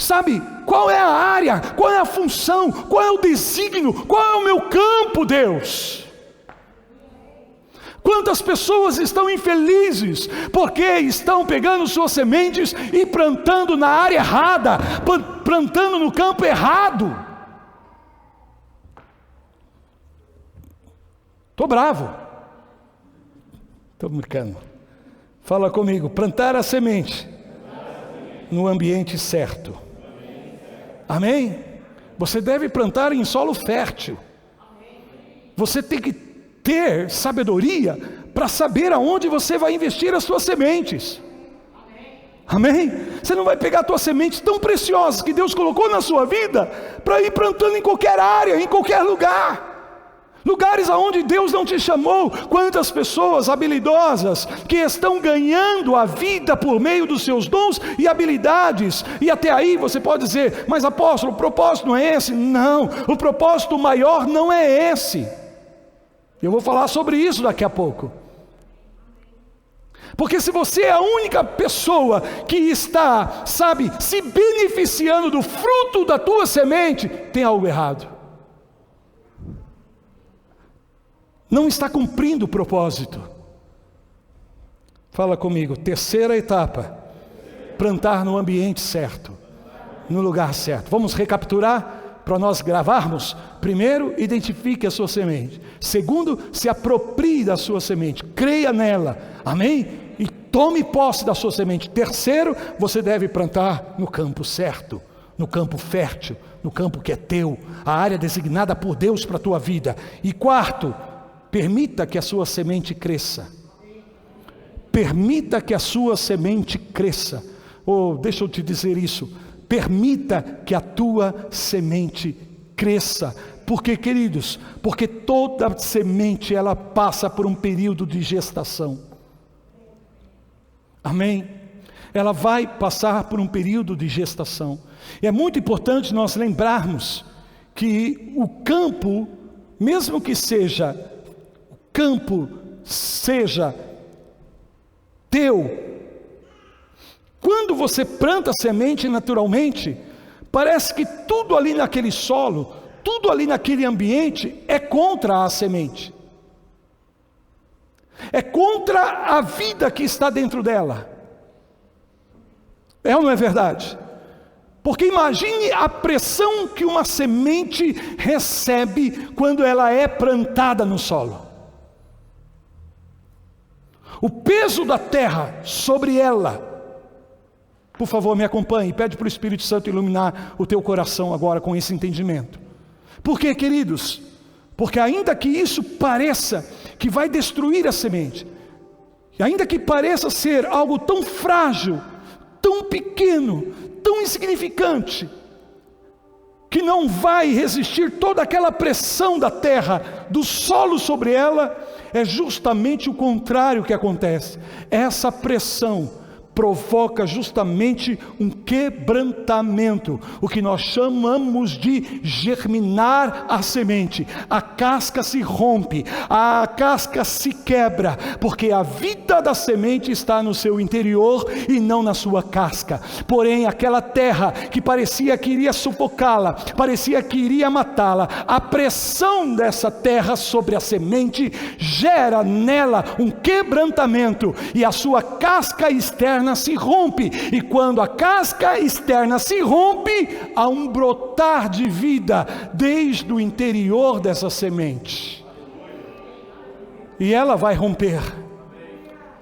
Sabe, qual é a área, qual é a função, qual é o desígnio, qual é o meu campo, Deus? Quantas pessoas estão infelizes porque estão pegando suas sementes e plantando na área errada, plantando no campo errado. Estou bravo. Estou brincando. Fala comigo, plantar a semente no ambiente certo. Amém? Você deve plantar em solo fértil. Você tem que ter sabedoria para saber aonde você vai investir as suas sementes. Amém? Você não vai pegar suas sementes tão preciosas que Deus colocou na sua vida para ir plantando em qualquer área, em qualquer lugar. Lugares aonde Deus não te chamou. Quantas pessoas habilidosas que estão ganhando a vida por meio dos seus dons e habilidades, e até aí você pode dizer, mas apóstolo, o propósito não é esse? Não, o propósito maior não é esse. Eu vou falar sobre isso daqui a pouco. Porque se você é a única pessoa que está, sabe, se beneficiando do fruto da tua semente, tem algo errado. Não está cumprindo o propósito. Fala comigo, terceira etapa, plantar no ambiente certo, no lugar certo. Vamos recapitular para nós gravarmos. Primeiro, identifique a sua semente. Segundo, se aproprie da sua semente, creia nela, amém? E tome posse da sua semente. Terceiro, você deve plantar no campo certo, no campo fértil, no campo que é teu, a área designada por Deus para a tua vida. E quarto, permita que a sua semente cresça. Permita que a sua semente cresça. Deixa eu te dizer isso. Permita que a tua semente cresça. Por quê, queridos? Porque toda semente ela passa por um período de gestação. Amém? Ela vai passar por um período de gestação. E é muito importante nós lembrarmos que o campo, mesmo que seja teu, quando você planta semente naturalmente, parece que tudo ali naquele solo, tudo ali naquele ambiente é contra a semente. É contra a vida que está dentro dela. É ou não é verdade? Porque imagine a pressão que uma semente recebe quando ela é plantada no solo. O peso da terra sobre ela. Por favor, me acompanhe, pede para o Espírito Santo iluminar o teu coração agora com esse entendimento. Por quê, queridos? Porque ainda que isso pareça que vai destruir a semente, e ainda que pareça ser algo tão frágil, tão pequeno, tão insignificante, que não vai resistir toda aquela pressão da terra, do solo sobre ela, é justamente o contrário que acontece. Essa pressão provoca justamente um quebrantamento, o que nós chamamos de germinar a semente. A casca se rompe, a casca se quebra, porque a vida da semente está no seu interior e não na sua casca. Porém, aquela terra que parecia que iria sufocá-la, parecia que iria matá-la, a pressão dessa terra sobre a semente gera nela um quebrantamento, e a sua casca externa se rompe, e quando a casca externa se rompe, há um brotar de vida desde o interior dessa semente, e ela vai romper,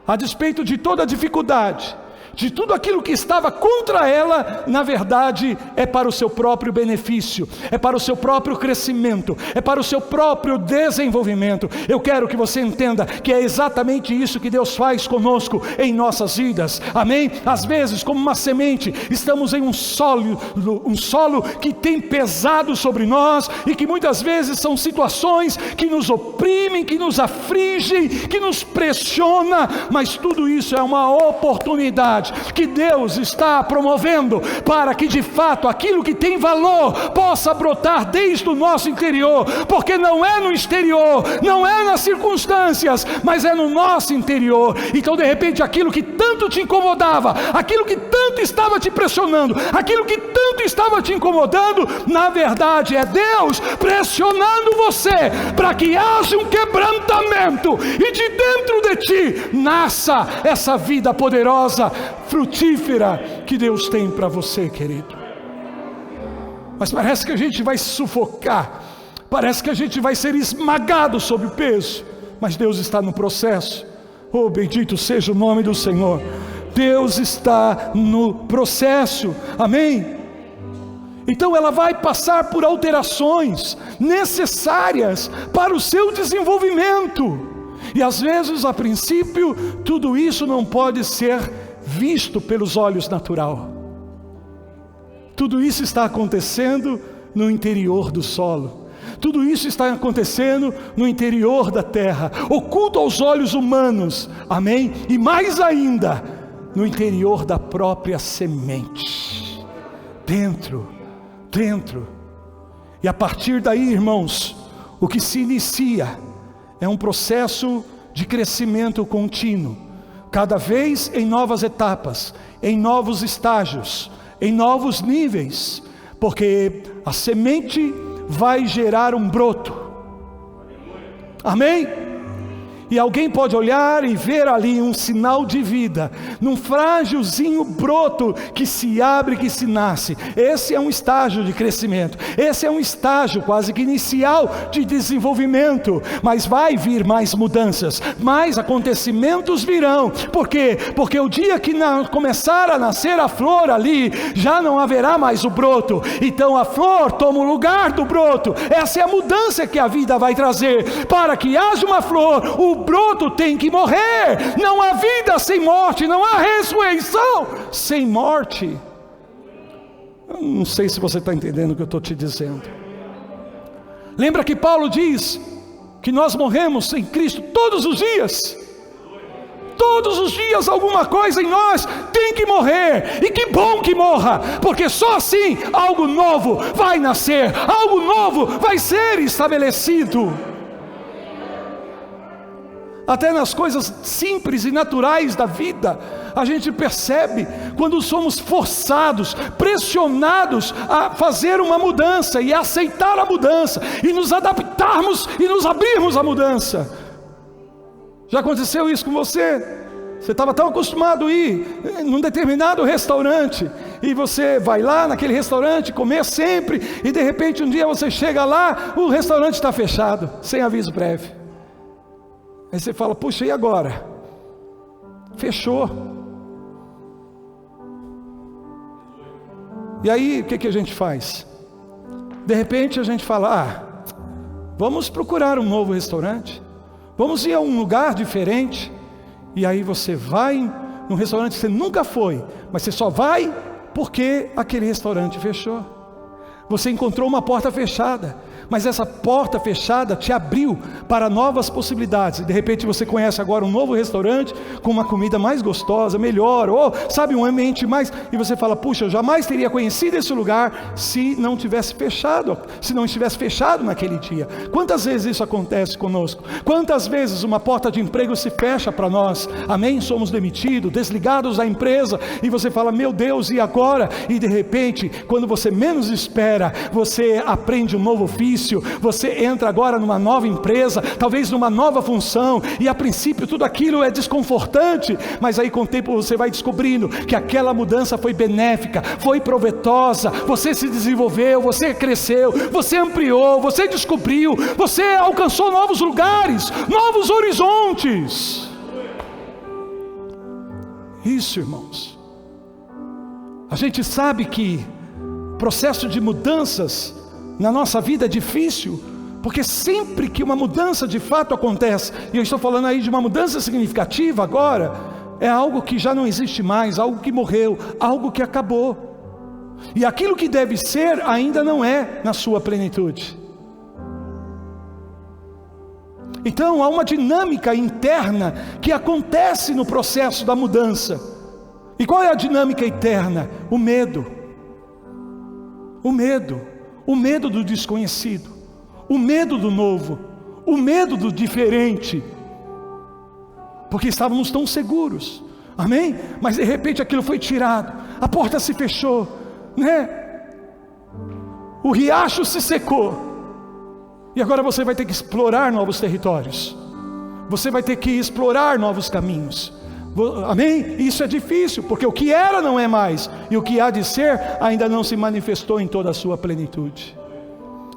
a despeito de toda a dificuldade, de tudo aquilo que estava contra ela. Na verdade é para o seu próprio benefício, é para o seu próprio crescimento, é para o seu próprio desenvolvimento. Eu quero que você entenda que é exatamente isso que Deus faz conosco em nossas vidas, amém? Às vezes, como uma semente, estamos em um solo que tem pesado sobre nós, e que muitas vezes são situações que nos oprimem, que nos afligem, que nos pressiona, mas tudo isso é uma oportunidade verdade que Deus está promovendo para que de fato aquilo que tem valor possa brotar desde o nosso interior, porque não é no exterior, não é nas circunstâncias, mas é no nosso interior. Então de repente aquilo que tanto te incomodava, aquilo que tanto estava te pressionando, aquilo que tanto estava te incomodando, na verdade é Deus pressionando você para que haja um quebrantamento e de dentro de ti nasça essa vida poderosa, frutífera que Deus tem para você, querido. Mas parece que a gente vai se sufocar, parece que a gente vai ser esmagado sob o peso, mas Deus está no processo. Oh, bendito seja o nome do Senhor. Deus está no processo, amém? Então ela vai passar por alterações necessárias para o seu desenvolvimento. E às vezes, a princípio, tudo isso não pode ser visto pelos olhos naturais. Tudo isso está acontecendo no interior do solo. Tudo isso está acontecendo no interior da terra, oculto aos olhos humanos, amém? E mais ainda, no interior da própria semente, dentro. E a partir daí, irmãos, o que se inicia é um processo de crescimento contínuo, cada vez em novas etapas, em novos estágios, em novos níveis, porque a semente vai gerar um broto, amém? E alguém pode olhar e ver ali um sinal de vida, num frágilzinho broto que se abre, que se nasce. Esse é um estágio de crescimento, esse é um estágio quase que inicial de desenvolvimento. Mas vai vir mais mudanças, mais acontecimentos virão. Por quê? Porque o dia que começar a nascer a flor ali, já não haverá mais o broto. Então a flor toma o lugar do broto. Essa é a mudança que a vida vai trazer. Para que haja uma flor, o broto tem que morrer. Não há vida sem morte, não há ressurreição sem morte. Eu não sei se você está entendendo o que eu estou te dizendo. Lembra que Paulo diz que nós morremos em Cristo todos os dias. Todos os dias alguma coisa em nós tem que morrer, e que bom que morra, porque só assim algo novo vai nascer, algo novo vai ser estabelecido. Até nas coisas simples e naturais da vida, a gente percebe quando somos forçados, pressionados a fazer uma mudança e a aceitar a mudança, e nos adaptarmos e nos abrirmos à mudança. Já aconteceu isso com você? Você estava tão acostumado a ir num determinado restaurante, e você vai lá naquele restaurante comer sempre, e de repente um dia você chega lá, o restaurante está fechado, sem aviso prévio. Aí você fala, puxa, e agora? Fechou. E aí, o que a gente faz? De repente a gente fala, vamos procurar um novo restaurante, vamos ir a um lugar diferente. E aí você vai num restaurante que você nunca foi, mas você só vai porque aquele restaurante fechou. Você encontrou uma porta fechada, mas essa porta fechada te abriu para novas possibilidades. De repente você conhece agora um novo restaurante com uma comida mais gostosa, melhor, ou sabe, um ambiente mais, e você fala, puxa, eu jamais teria conhecido esse lugar se não tivesse fechado, se não estivesse fechado naquele dia. Quantas vezes isso acontece conosco? Quantas vezes uma porta de emprego se fecha para nós, amém? Somos demitidos, desligados da empresa, e você fala, meu Deus, e agora? E de repente, quando você menos espera, você aprende um novo ofício, você entra agora numa nova empresa, talvez numa nova função, e a princípio tudo aquilo é desconfortante, mas aí com o tempo você vai descobrindo que aquela mudança foi benéfica, foi proveitosa, você se desenvolveu, você cresceu, você ampliou, você descobriu, você alcançou novos lugares, novos horizontes. Isso, irmãos, a gente sabe que processo de mudanças na nossa vida é difícil, porque sempre que uma mudança de fato acontece, e eu estou falando aí de uma mudança significativa agora, é algo que já não existe mais, algo que morreu, algo que acabou, e aquilo que deve ser ainda não é na sua plenitude. Então há uma dinâmica interna que acontece no processo da mudança. E qual é a dinâmica eterna? O medo. O medo. O medo do desconhecido. O medo do novo. O medo do diferente. Porque estávamos tão seguros. Amém? Mas de repente aquilo foi tirado. A porta se fechou, né? O riacho se secou. E agora você vai ter que explorar novos territórios. Você vai ter que explorar novos caminhos. Amém? Isso é difícil, porque o que era não é mais, e o que há de ser ainda não se manifestou em toda a sua plenitude.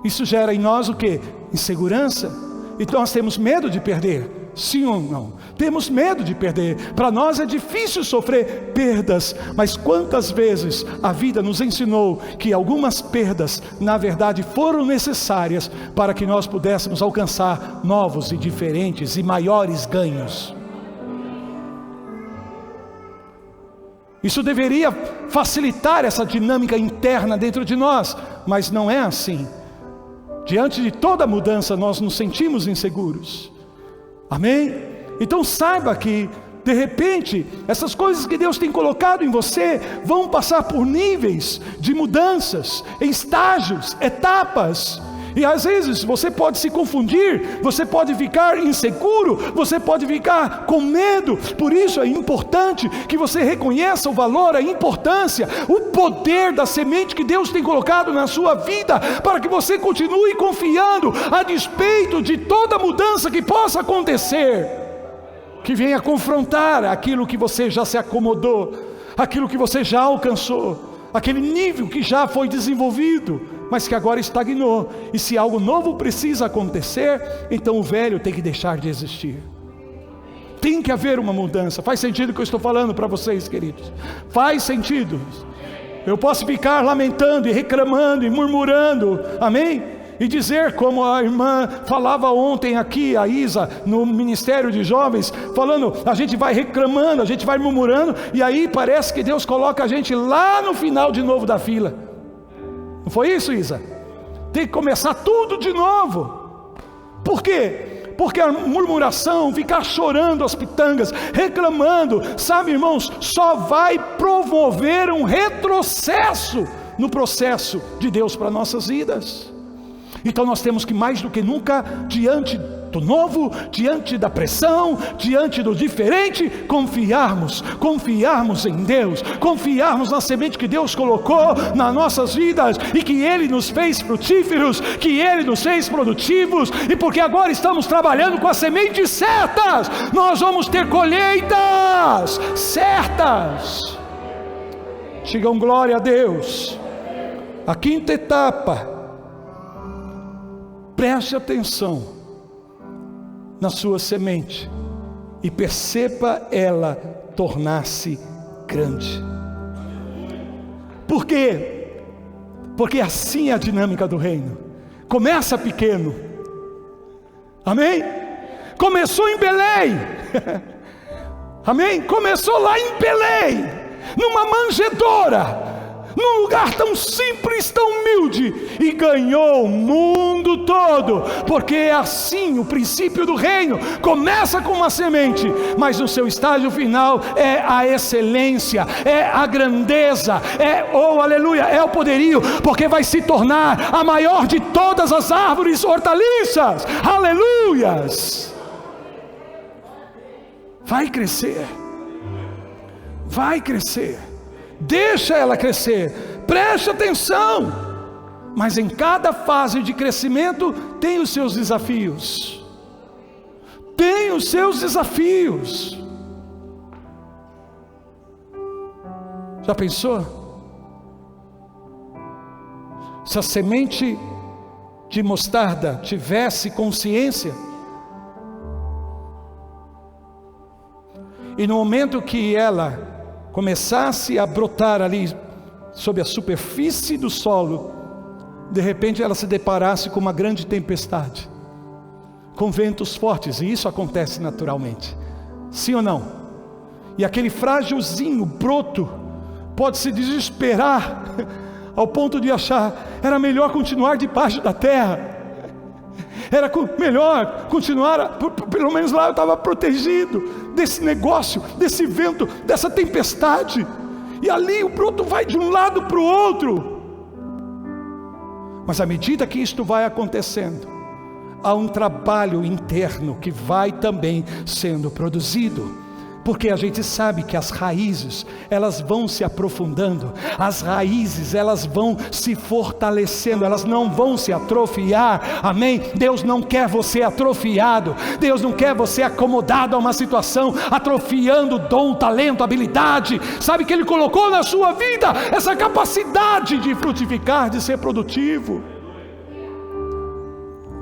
Isso gera em nós o quê? Insegurança. Então nós temos medo de perder. Sim ou não? Temos medo de perder. Para nós é difícil sofrer perdas, mas quantas vezes a vida nos ensinou que algumas perdas na verdade foram necessárias para que nós pudéssemos alcançar novos e diferentes e maiores ganhos. Isso deveria facilitar essa dinâmica interna dentro de nós, mas não é assim. Diante de toda mudança nós nos sentimos inseguros. Amém? Então saiba que de repente essas coisas que Deus tem colocado em você vão passar por níveis de mudanças, em estágios, etapas. E às vezes você pode se confundir, você pode ficar inseguro, você pode ficar com medo. Por isso é importante que você reconheça o valor, a importância, o poder da semente que Deus tem colocado na sua vida, para que você continue confiando, a despeito de toda mudança que possa acontecer, que venha confrontar aquilo que você já se acomodou, aquilo que você já alcançou, aquele nível que já foi desenvolvido, mas que agora estagnou. E se algo novo precisa acontecer, então o velho tem que deixar de existir. Tem que haver uma mudança. Faz sentido o que eu estou falando para vocês, queridos? Faz sentido. Eu posso ficar lamentando e reclamando e murmurando, amém? E dizer como a irmã falava ontem aqui, a Isa, no Ministério de Jovens, falando, a gente vai reclamando, a gente vai murmurando, e aí parece que Deus coloca a gente lá no final de novo da fila. Não foi isso, Isa? Tem que começar tudo de novo. Por quê? Porque a murmuração, ficar chorando as pitangas, reclamando, sabe, irmãos, só vai promover um retrocesso no processo de Deus para nossas vidas. Então nós temos que mais do que nunca, diante do novo, diante da pressão, diante do diferente, confiarmos em Deus, confiarmos na semente que Deus colocou nas nossas vidas, e que Ele nos fez frutíferos, que Ele nos fez produtivos, e porque agora estamos trabalhando com as sementes certas, nós vamos ter colheitas certas. Digam glória a Deus. A quinta etapa, preste atenção na sua semente e perceba ela tornar-se grande. Por quê? Porque assim é a dinâmica do reino. Começa pequeno, amém? Começou em Belém, amém? Começou lá em Belém, numa manjedoura, num lugar tão simples, tão humilde, e ganhou o mundo todo, porque é assim o princípio do reino. Começa com uma semente, mas no seu estágio final é a excelência, é a grandeza, aleluia, é o poderio, porque vai se tornar a maior de todas as árvores hortaliças, aleluias. Vai crescer, deixa ela crescer, preste atenção, mas em cada fase de crescimento tem os seus desafios, Já pensou? Se a semente de mostarda tivesse consciência, e no momento que ela começasse a brotar ali sob a superfície do solo, de repente ela se deparasse com uma grande tempestade, com ventos fortes, e isso acontece naturalmente, sim ou não? E aquele frágilzinho broto pode se desesperar ao ponto de achar, era melhor continuar debaixo da terra, Era melhor continuar, pelo menos lá eu estava protegido desse negócio, desse vento, dessa tempestade. E ali o broto vai de um lado para o outro. Mas à medida que isto vai acontecendo, há um trabalho interno que vai também sendo produzido. Porque a gente sabe que as raízes, elas vão se aprofundando, as raízes, elas vão se fortalecendo, elas não vão se atrofiar, amém? Deus não quer você atrofiado, Deus não quer você acomodado a uma situação, atrofiando dom, talento, habilidade, sabe que Ele colocou na sua vida, essa capacidade de frutificar, de ser produtivo.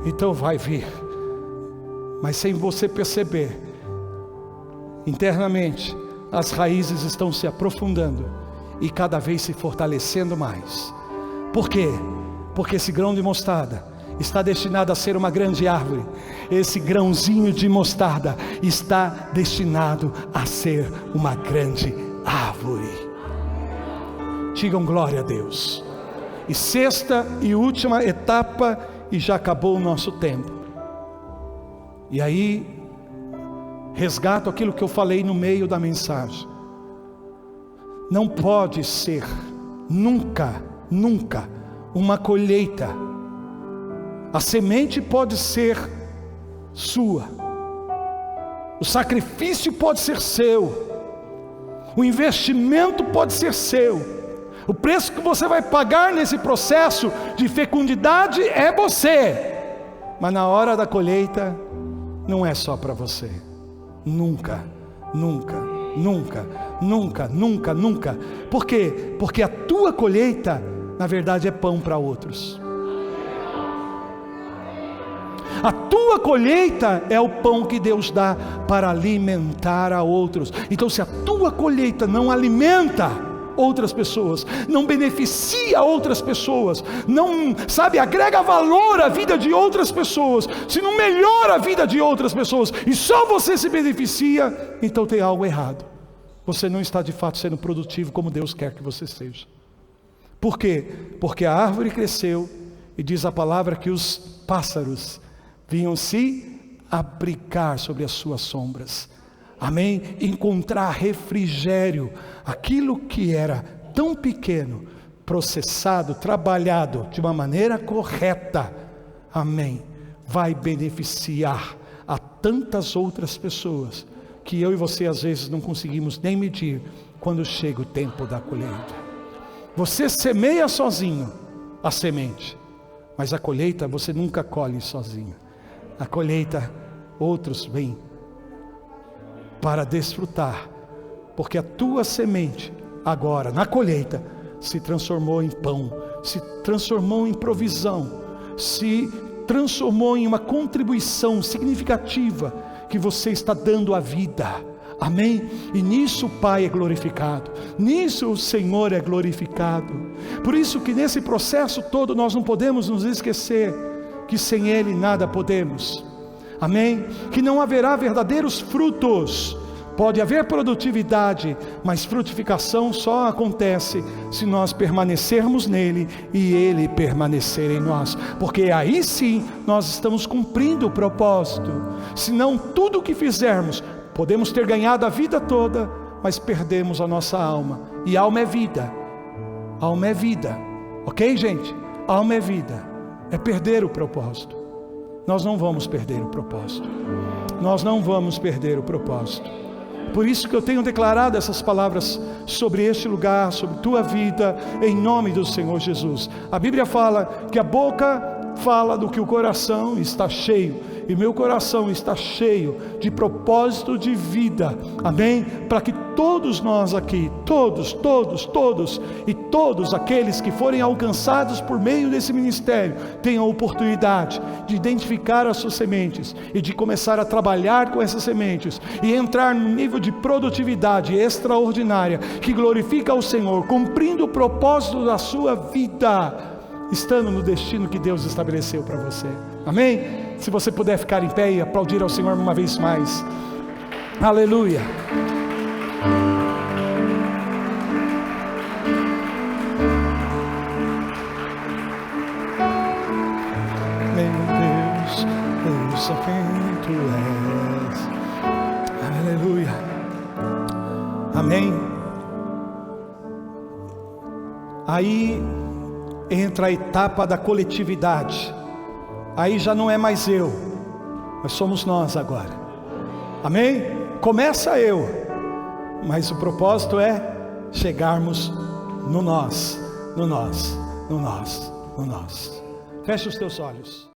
Então vai vir, mas sem você perceber, internamente, as raízes estão se aprofundando e cada vez se fortalecendo mais. Por quê? Porque esse grão de mostarda está destinado a ser uma grande árvore. Esse grãozinho de mostarda está destinado a ser uma grande árvore. Digam glória a Deus. E sexta e última etapa, e já acabou o nosso tempo. E aí resgato aquilo que eu falei no meio da mensagem. Não pode ser nunca uma colheita. A semente pode ser sua, o sacrifício pode ser seu, o investimento pode ser seu, o preço que você vai pagar nesse processo de fecundidade é você, mas na hora da colheita não é só para você. Nunca. Por quê? Porque a tua colheita, na verdade, é pão para outros. A tua colheita é o pão que Deus dá para alimentar a outros. Então, se a tua colheita não alimenta outras pessoas, não beneficia outras pessoas, não, agrega valor à vida de outras pessoas, se não melhora a vida de outras pessoas, e só você se beneficia, então tem algo errado. Você não está de fato sendo produtivo como Deus quer que você seja. Por quê? Porque a árvore cresceu, e diz a palavra que os pássaros vinham se abrigar sobre as suas sombras. Amém? Encontrar refrigério, aquilo que era tão pequeno, processado, trabalhado de uma maneira correta, amém, vai beneficiar a tantas outras pessoas, que eu e você às vezes não conseguimos nem medir, quando chega o tempo da colheita. Você semeia sozinho a semente, mas a colheita você nunca colhe sozinho. A colheita, outros vêm para desfrutar, porque a tua semente agora na colheita se transformou em pão, se transformou em provisão, se transformou em uma contribuição significativa que você está dando à vida, amém? E nisso o Pai é glorificado, nisso o Senhor é glorificado. Por isso que nesse processo todo nós não podemos nos esquecer que sem Ele nada podemos, amém? Que não haverá verdadeiros frutos. Pode haver produtividade, mas frutificação só acontece se nós permanecermos nele e ele permanecer em nós, porque aí sim nós estamos cumprindo o propósito. Senão tudo o que fizermos, podemos ter ganhado a vida toda, mas perdemos a nossa alma, e alma é vida, ok, gente? Alma é vida, é perder o propósito. Nós não vamos perder o propósito, Por isso que eu tenho declarado essas palavras sobre este lugar, sobre tua vida, em nome do Senhor Jesus. A Bíblia fala que a boca fala do que o coração está cheio, e meu coração está cheio de propósito de vida, amém? Para que todos nós aqui, todos, e todos aqueles que forem alcançados por meio desse ministério, tenham a oportunidade de identificar as suas sementes, e de começar a trabalhar com essas sementes, e entrar num nível de produtividade extraordinária, que glorifica ao Senhor, cumprindo o propósito da sua vida, estando no destino que Deus estabeleceu para você, amém? Se você puder ficar em pé e aplaudir ao Senhor uma vez mais, aleluia. Meu Deus, só quem tu és. Aleluia. Amém. Aí entra a etapa da coletividade. Aí já não é mais eu, mas somos nós agora. Amém? Começa eu, mas o propósito é chegarmos no nós, no nós, no nós, no nós. Feche os teus olhos.